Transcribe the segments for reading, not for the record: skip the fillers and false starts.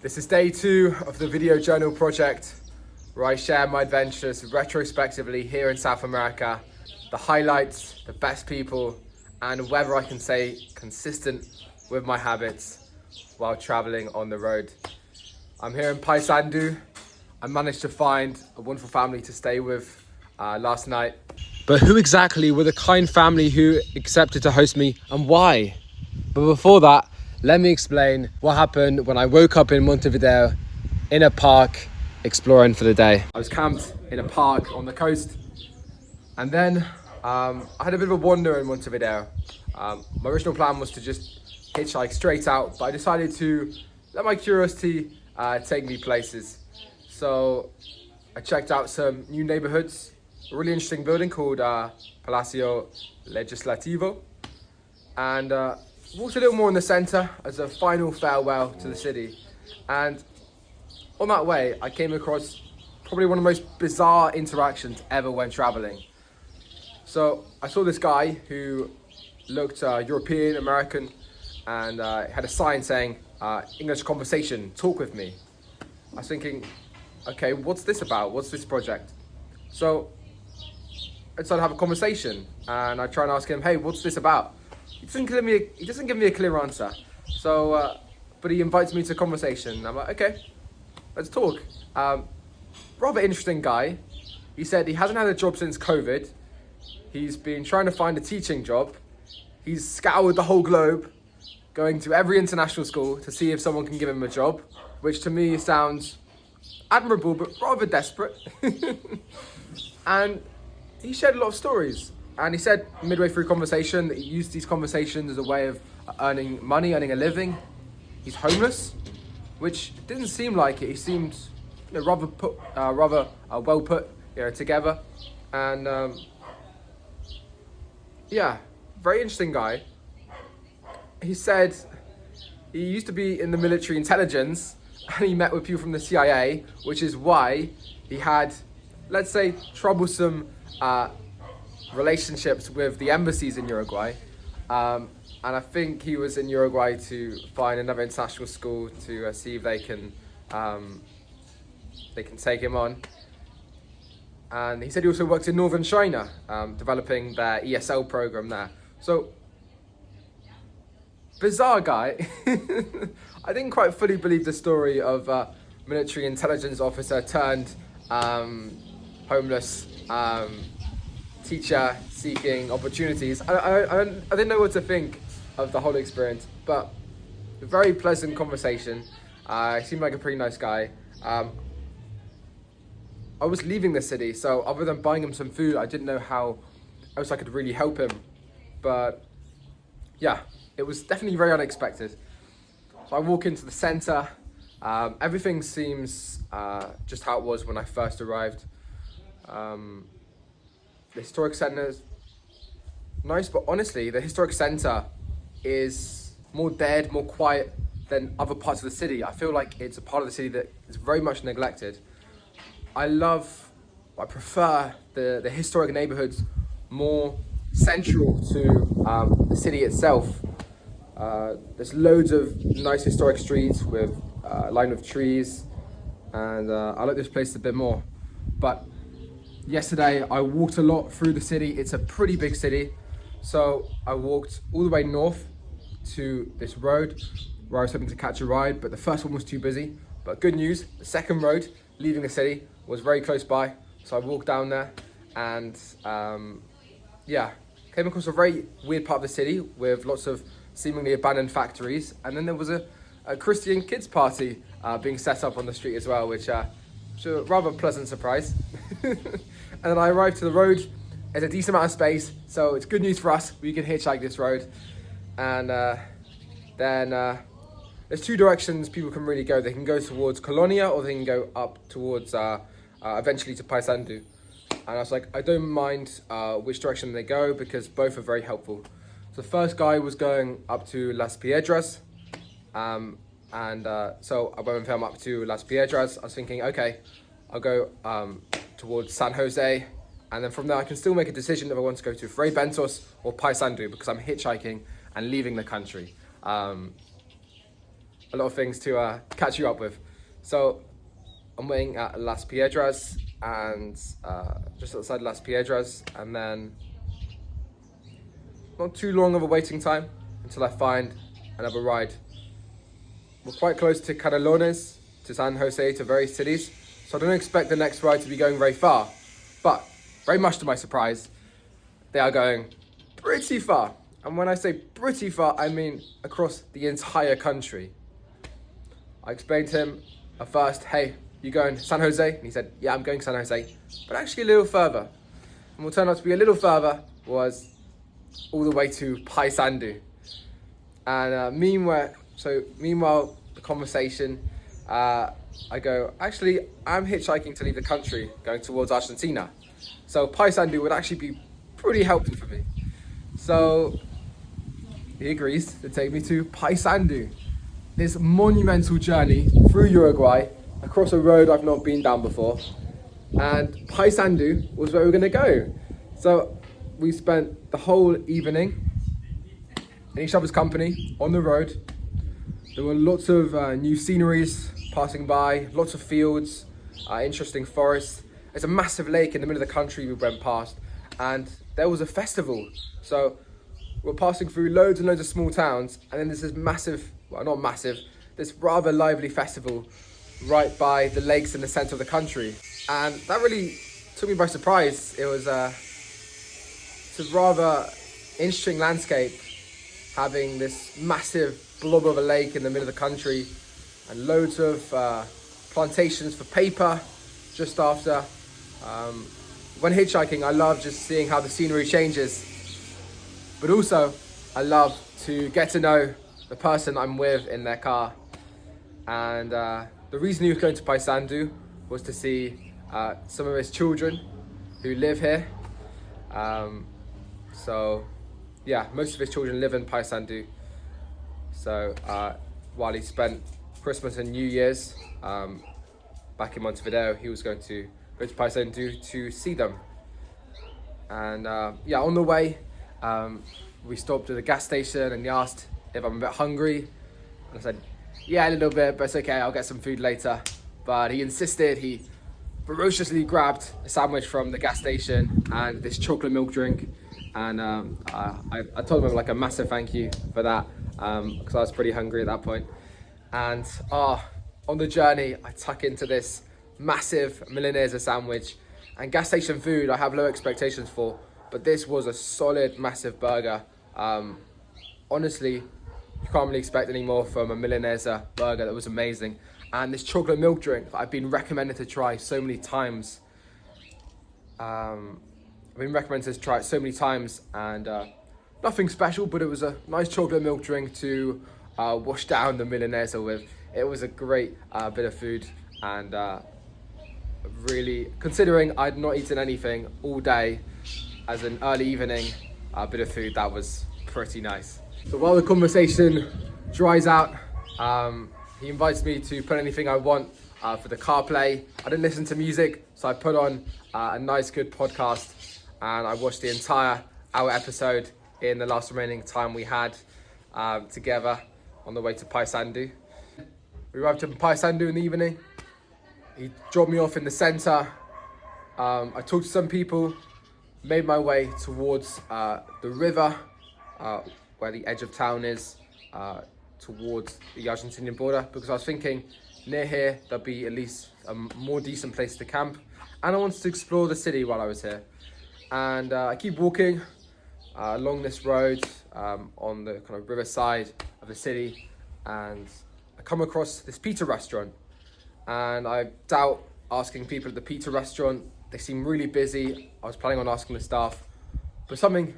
This is day 2 of the video journal project, where I share my adventures retrospectively here in South America, the highlights, the best people, and whether I can stay consistent with my habits while traveling on the road. I'm here in Paysandu. I managed to find a wonderful family to stay with last night. But who exactly were the kind family who accepted to host me, and why? But before that, let me explain what happened when I woke up in Montevideo in a park exploring for the day. I was camped in a park on the coast, and then I had a bit of a wander in Montevideo. My original plan was to just hitchhike straight out, but I decided to let my curiosity take me places. So I checked out some new neighborhoods, a really interesting building called Palacio Legislativo, and walked a little more in the center as a final farewell to the city. And on that way, I came across probably one of the most bizarre interactions ever when traveling. So I saw this guy who looked European, American, and had a sign saying, English conversation, talk with me. I was thinking, okay, what's this about? What's this project? So I decided to have a conversation, and I try and ask him, hey, what's this about? He doesn't give me a clear answer. So, but he invites me to conversation. I'm like, okay, let's talk. Rather interesting guy. He said he hasn't had a job since COVID. He's been trying to find a teaching job. He's scoured the whole globe, going to every international school to see if someone can give him a job, which to me sounds admirable, but rather desperate. And he shared a lot of stories. And he said midway through conversation that he used these conversations as a way of earning money, earning a living. He's homeless, which didn't seem like it. He seemed rather well put together. And yeah, very interesting guy. He said he used to be in the military intelligence, and he met with people from the CIA, which is why he had, let's say, troublesome relationships with the embassies in Uruguay. And I think he was in Uruguay to find another international school to see if they can take him on. And he said he also worked in northern China, developing their ESL program there. So, bizarre guy. I didn't quite fully believe the story of military intelligence officer turned homeless teacher seeking opportunities. I didn't know what to think of the whole experience, but a very pleasant conversation. He seemed like a pretty nice guy. I was leaving the city, so other than buying him some food, I didn't know how else I could really help him. But yeah, it was definitely very unexpected. So I walk into the center. Everything seems just how it was when I first arrived. The historic center is nice, but honestly, the historic center is more dead, more quiet than other parts of the city. I feel like it's a part of the city that is very much neglected. I prefer the historic neighborhoods more central to the city itself. There's loads of nice historic streets with lined with trees, and I like this place a bit more. But yesterday I walked a lot through the city. It's a pretty big city, so I walked all the way north to this road where I was hoping to catch a ride, but the first one was too busy. But good news, the second road leaving the city was very close by, so I walked down there, and came across a very weird part of the city with lots of seemingly abandoned factories, and then there was a Christian kids party being set up on the street as well, which was a rather pleasant surprise. And then I arrived to the road. There's a decent amount of space, so it's good news for us. We can hitchhike this road. And then there's two directions people can really go. They can go towards Colonia, or they can go up towards eventually to Paysandu. And I was like, I don't mind which direction they go, because both are very helpful. So the first guy was going up to Las Piedras, so I went with him up to Las Piedras. I was thinking, okay, I'll go towards San Jose, and then from there I can still make a decision if I want to go to Fray Bentos or Paysandu, because I'm hitchhiking and leaving the country. a lot of things to catch you up with. So I'm waiting at Las Piedras and just outside Las Piedras, and then not too long of a waiting time until I find another ride. We're quite close to Canelones, to San Jose, to various cities, so I don't expect the next ride to be going very far, but very much to my surprise, they are going pretty far. And when I say pretty far, I mean across the entire country. I explained to him at first, hey, you going to San Jose? And he said, yeah, I'm going San Jose, but actually a little further. And what turned out to be a little further was all the way to Paysandu. And meanwhile, the conversation, I go, actually, I'm hitchhiking to leave the country, going towards Argentina. So Paysandu would actually be pretty helpful for me. So he agrees to take me to Paysandu. This monumental journey through Uruguay, across a road I've not been down before. And Paysandu was where we were going to go. So we spent the whole evening in each other's company on the road. There were lots of new sceneries passing by, lots of fields, interesting forests. There's a massive lake in the middle of the country we went past, and there was a festival. So we're passing through loads and loads of small towns, and then there's this massive, well, not massive, this rather lively festival right by the lakes in the center of the country. And that really took me by surprise. It was it's a rather interesting landscape, having this massive blob of a lake in the middle of the country and loads of plantations for paper just after. When hitchhiking, I love just seeing how the scenery changes, but also I love to get to know the person I'm with in their car. And the reason he was going to Paysandu was to see some of his children who live here. So yeah, most of his children live in Paysandu. So while he spent Christmas and New Year's back in Montevideo, he was going to go to Paysandu to see them. And yeah, on the way, we stopped at a gas station and he asked if I'm a bit hungry. And I said, yeah, a little bit, but it's okay, I'll get some food later. But he insisted. He ferociously grabbed a sandwich from the gas station and this chocolate milk drink. And I told him like a massive thank you for that, because I was pretty hungry at that point. And on the journey, I tuck into this massive Milanese sandwich. And gas station food, I have low expectations for, but this was a solid, massive burger. Honestly, you can't really expect any more from a Milanese burger. That was amazing. And this chocolate milk drink that I've been recommended to try so many times. I've been recommended to try it so many times, and nothing special, but it was a nice chocolate milk drink to wash down the Milanese with. It was a great bit of food, and really, considering I'd not eaten anything all day, as an early evening bit of food, that was pretty nice. So while the conversation dries out, he invites me to put anything I want for the CarPlay. I didn't listen to music, so I put on a nice, good podcast, and I watched the entire hour episode in the last remaining time we had together on the way to Paysandu. We arrived in Paysandu in the evening. He dropped me off in the center. I talked to some people, made my way towards the river, where the edge of town is, towards the Argentinian border, because I was thinking near here there'll be at least a more decent place to camp, and I wanted to explore the city while I was here. And I keep walking along this road on the kind of riverside of the city, and I come across this pizza restaurant, and I doubt asking people at the pizza restaurant. They seem really busy. I was planning on asking the staff, but something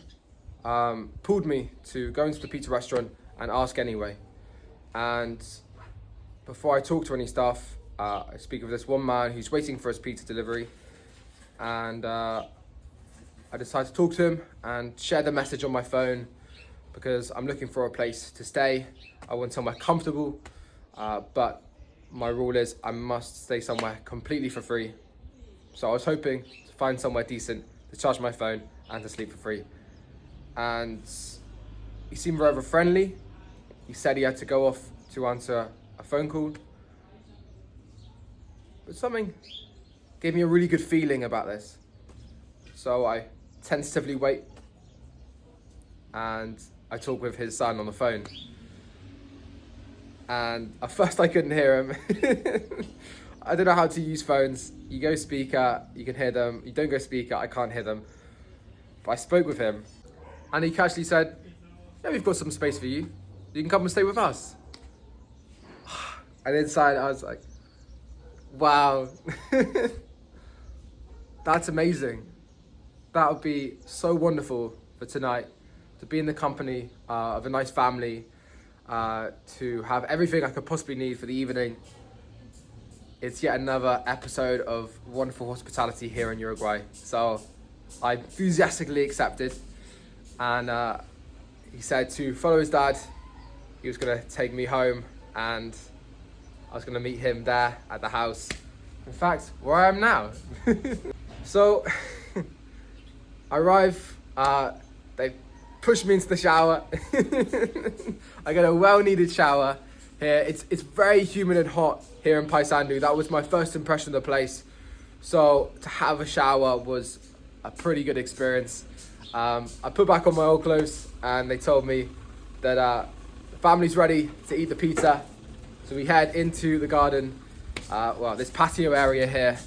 pulled me to go into the pizza restaurant and ask anyway. And before I talk to any staff, I speak with this one man who's waiting for his pizza delivery, and I decided to talk to him and share the message on my phone, because I'm looking for a place to stay. I want somewhere comfortable, but my rule is I must stay somewhere completely for free. So I was hoping to find somewhere decent to charge my phone and to sleep for free. And he seemed rather friendly. He said he had to go off to answer phone call. But something gave me a really good feeling about this. So I tentatively wait and I talk with his son on the phone. And at first I couldn't hear him. I don't know how to use phones. You go speaker, you can hear them. You don't go speaker, I can't hear them. But I spoke with him and he casually said, yeah, we've got some space for you. You can come and stay with us. And inside I was like, wow, that's amazing. That would be so wonderful for tonight, to be in the company of a nice family, to have everything I could possibly need for the evening. It's yet another episode of wonderful hospitality here in Uruguay. So I enthusiastically accepted, and he said to follow his dad. He was gonna take me home and I was gonna meet him there at the house. In fact, where I am now. So I arrive, they push me into the shower. I get a well-needed shower here. It's very humid and hot here in Paysandu. That was my first impression of the place. So to have a shower was a pretty good experience. I put back on my old clothes and they told me that the family's ready to eat the pizza. So we head into the garden, this patio area here,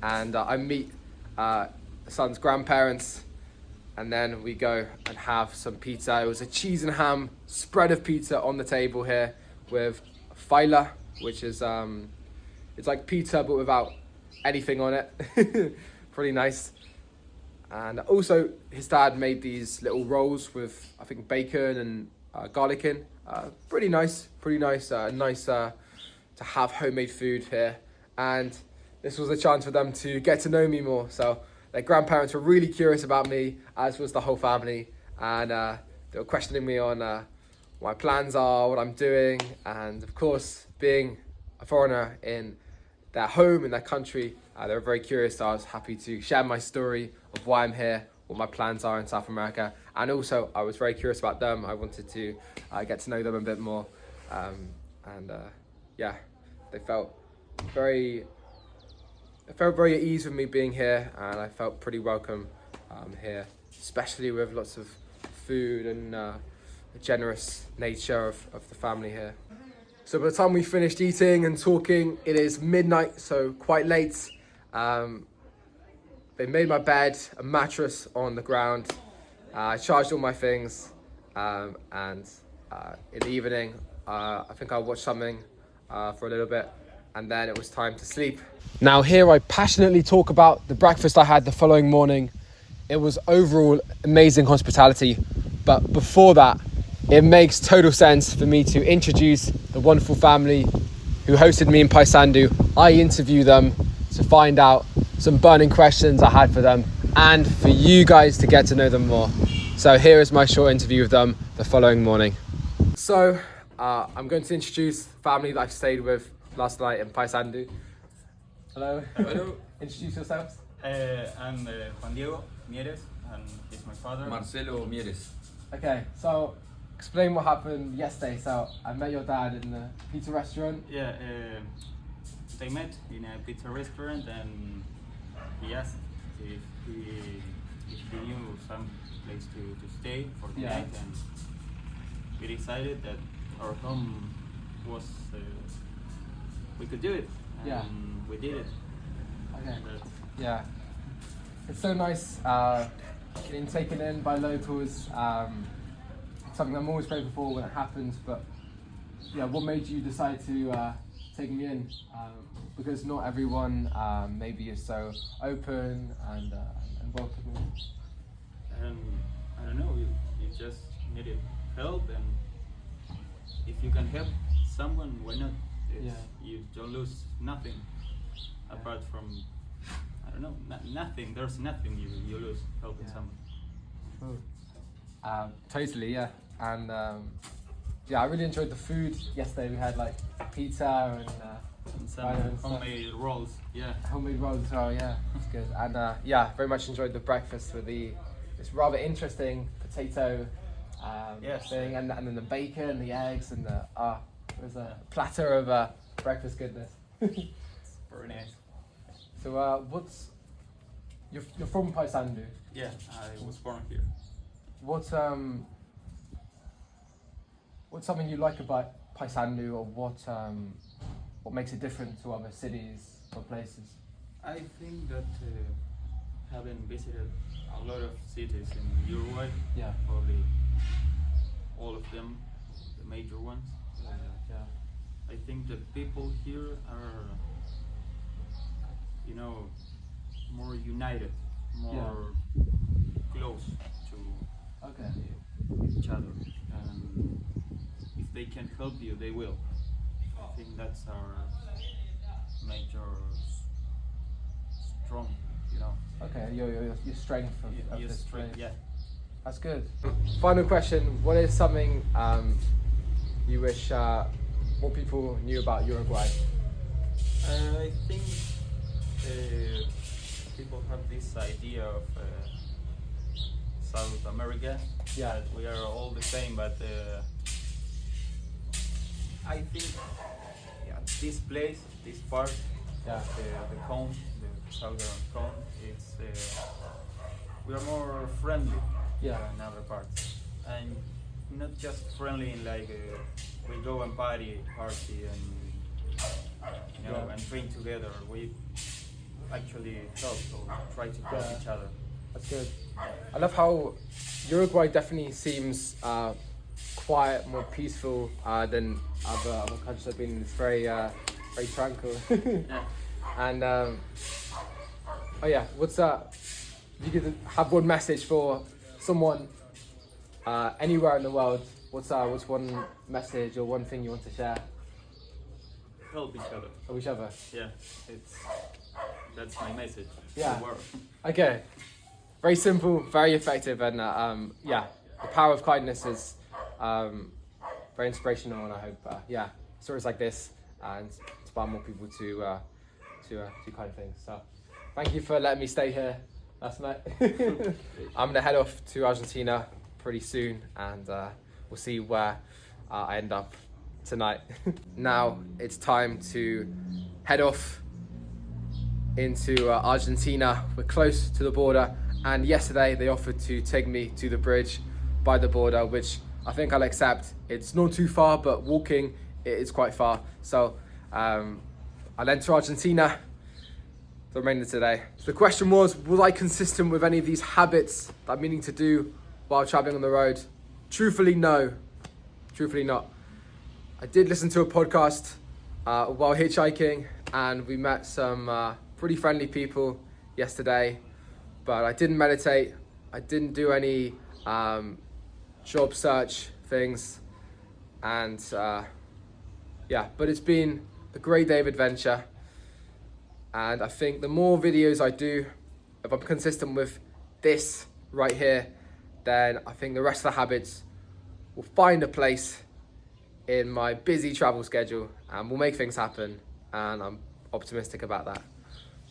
and I meet the son's grandparents, and then we go and have some pizza. It was a cheese and ham spread of pizza on the table here with faila, which is it's like pizza but without anything on it. Pretty nice. And also his dad made these little rolls with, I think, bacon and garlic in. Pretty nice. Nice to have homemade food here. And this was a chance for them to get to know me more. So their grandparents were really curious about me, as was the whole family. And they were questioning me on what my plans are, what I'm doing. And of course, being a foreigner in their home, in their country, they were very curious. So I was happy to share my story of why I'm here, what my plans are in South America. And also, I was very curious about them. I wanted to get to know them a bit more. They felt very at ease with me being here, and I felt pretty welcome here, especially with lots of food and the generous nature of the family here. So by the time we finished eating and talking, it is midnight, so quite late. They made my bed, a mattress on the ground. I charged all my things, and in the evening, I think I watched something for a little bit, and then it was time to sleep. Now here I passionately talk about the breakfast I had the following morning. It was overall amazing hospitality, but before that, it makes total sense for me to introduce the wonderful family who hosted me in Paysandu. I interview them to find out some burning questions I had for them, and for you guys to get to know them more. So here is my short interview with them the following morning. So I'm going to introduce the family that I stayed with last night in Paysandu. Hello. Hello. Introduce yourselves. I'm Juan Diego Mieres, and he's my father. Marcelo Mieres. Okay, so explain what happened yesterday. So I met your dad in the pizza restaurant. Yeah, they met in a pizza restaurant, and he asked if he knew some place to stay for the night, and we decided that our home was we could do it, and we did it. Okay. Yeah, it's so nice being taken in by locals. Something I'm always grateful for when it happens. But yeah, what made you decide to take me in? Because not everyone maybe is so open and welcoming. And I don't know, you just needed help, and if you can help someone, why not? You don't lose nothing apart from, I don't know, nothing. There's nothing you lose helping someone. Totally, yeah. And I really enjoyed the food yesterday. We had like pizza and some homemade rolls. Yeah. Homemade rolls as well, yeah. It's good. And very much enjoyed the breakfast with this rather interesting potato thing, and then the bacon, the eggs, and There's a platter of breakfast goodness. Very nice. So you're from Paysandu? Yeah, I was born here. What's something you like about Paysandu, or what makes it different to other cities or places? I think that having visited a lot of cities in Uruguay, Yeah. probably all of them, the major ones, Yeah. I think the people here are, more united, more close to Okay. each other, and if they can help you, they will. I think that's our major strong, Okay. Your strength of your this strength. place. Yeah. That's good. Final question: what is something you wish more people knew about Uruguay? I think people have this idea of South America. Yeah. That we are all the same, but I think this place, this part, Yeah. the cone, the southern cone, it's we are more friendly Yeah. than other parts, and not just friendly in like we go and party and Yeah. and drink together. We actually help or try to help Yeah. each other. That's good. I love how Uruguay definitely seems quiet, more peaceful than other countries I've been in. It's very tranquil. Yeah. And what's if you could have one message for someone anywhere in the world, what's one message or one thing you want to share Help each other. of each other? Yeah, that's my message. Yeah. To the world. Okay, very simple, very effective, and the power of kindness is very inspirational, and I hope stories like this inspire more people to do kind things. So thank you for letting me stay here last night. I'm gonna head off to Argentina pretty soon, and we'll see where I end up tonight. Now it's time to head off into Argentina. We're close to the border, and yesterday they offered to take me to the bridge by the border, which I think I'll accept. It's not too far, but walking it is quite far. So I'll enter Argentina the remainder today. So the question was I consistent with any of these habits that I'm meaning to do while traveling on the road? Truthfully, no. Truthfully not. I did listen to a podcast while hitchhiking, and we met some pretty friendly people yesterday, but I didn't meditate. I didn't do any job search things, and but it's been a great day of adventure. And I think the more videos I do, if I'm consistent with this right here, then I think the rest of the habits will find a place in my busy travel schedule and will make things happen, and I'm optimistic about that.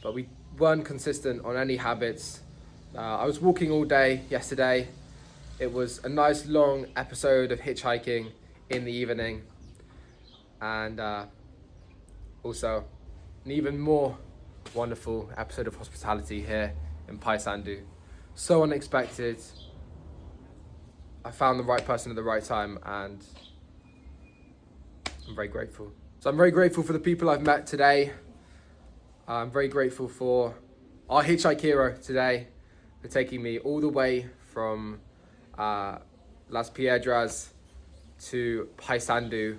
But we weren't consistent on any habits. I was walking all day yesterday. It was a nice long episode of hitchhiking in the evening, and also an even more wonderful episode of hospitality here in Paysandu. So unexpected. I found the right person at the right time, and I'm very grateful. So I'm very grateful for the people I've met today. I'm very grateful for our hitchhike hero today for taking me all the way from Las Piedras to Paysandu.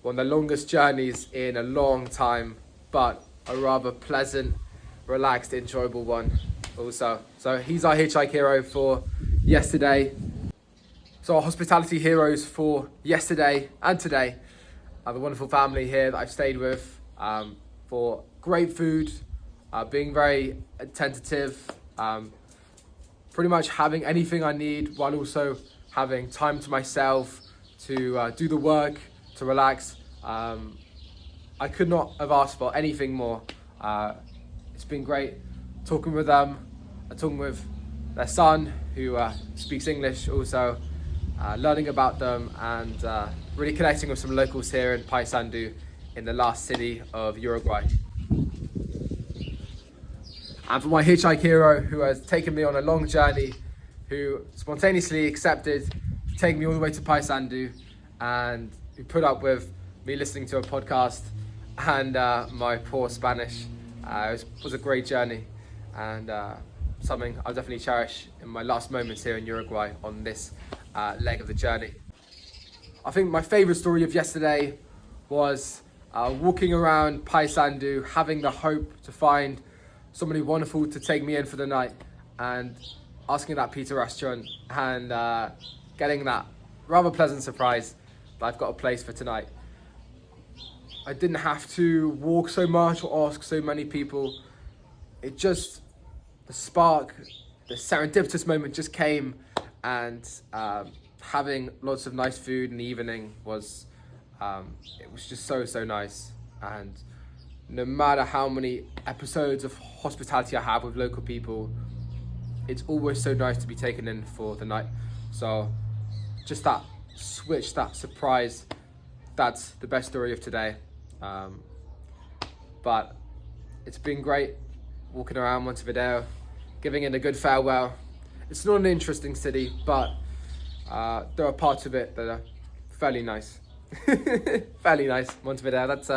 One of the longest journeys in a long time, but a rather pleasant, relaxed, enjoyable one also. So he's our hitchhike hero for yesterday. So our hospitality heroes for yesterday and today are the wonderful family here that I've stayed with for great food, being very attentive, pretty much having anything I need while also having time to myself to do the work, to relax. I could not have asked for anything more. It's been great talking with them, talking with their son who speaks English also, learning about them, and really connecting with some locals here in Paysandu, in the last city of Uruguay. And for my hitchhike hero, who has taken me on a long journey, who spontaneously accepted to take me all the way to Paysandu, and who put up with me listening to a podcast and my poor Spanish. It was a great journey, and something I'll definitely cherish in my last moments here in Uruguay on this leg of the journey. I think my favourite story of yesterday was walking around Paysandu, having the hope to find somebody wonderful to take me in for the night, and asking that pizza restaurant and getting that rather pleasant surprise that I've got a place for tonight. I didn't have to walk so much or ask so many people. It just, the spark, the serendipitous moment just came, and having lots of nice food in the evening was, it was just so nice. And no matter how many episodes of hospitality I have with local people, it's always so nice to be taken in for the night. So just that switch, that surprise, that's the best story of today. But it's been great walking around Montevideo, giving it a good farewell. It's not an interesting city, but there are parts of it that are fairly nice. Fairly nice, Montevideo. That's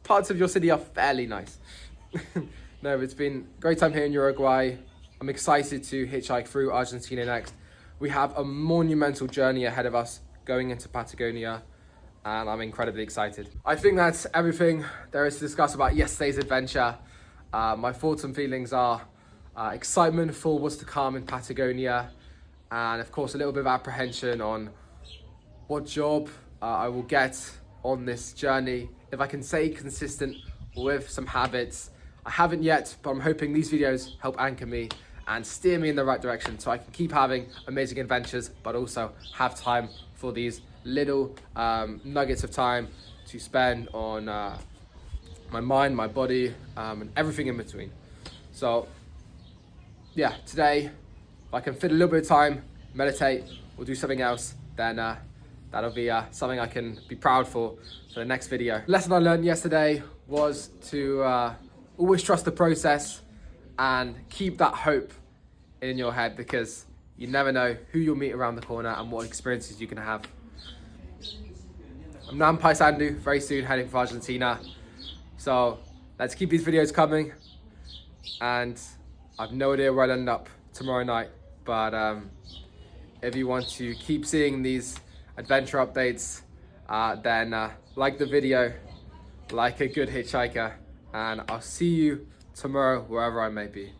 parts of your city are fairly nice. No, it's been a great time here in Uruguay. I'm excited to hitchhike through Argentina next. We have a monumental journey ahead of us going into Patagonia, and I'm incredibly excited. I think that's everything there is to discuss about yesterday's adventure. My thoughts and feelings are excitement for what's to come in Patagonia, and of course a little bit of apprehension on what job I will get on this journey, if I can stay consistent with some habits. I haven't yet, but I'm hoping these videos help anchor me and steer me in the right direction so I can keep having amazing adventures, but also have time for these little nuggets of time to spend on my mind, my body, and everything in between. So yeah, today, if I can fit a little bit of time, meditate, or do something else, then that'll be something I can be proud for the next video. Lesson I learned yesterday was to always trust the process and keep that hope in your head, because you never know who you'll meet around the corner and what experiences you can have. I'm now in Paysandu, very soon heading for Argentina. So let's keep these videos coming, and I've no idea where I'll end up tomorrow night, but if you want to keep seeing these adventure updates, then like the video, like a good hitchhiker, and I'll see you tomorrow wherever I may be.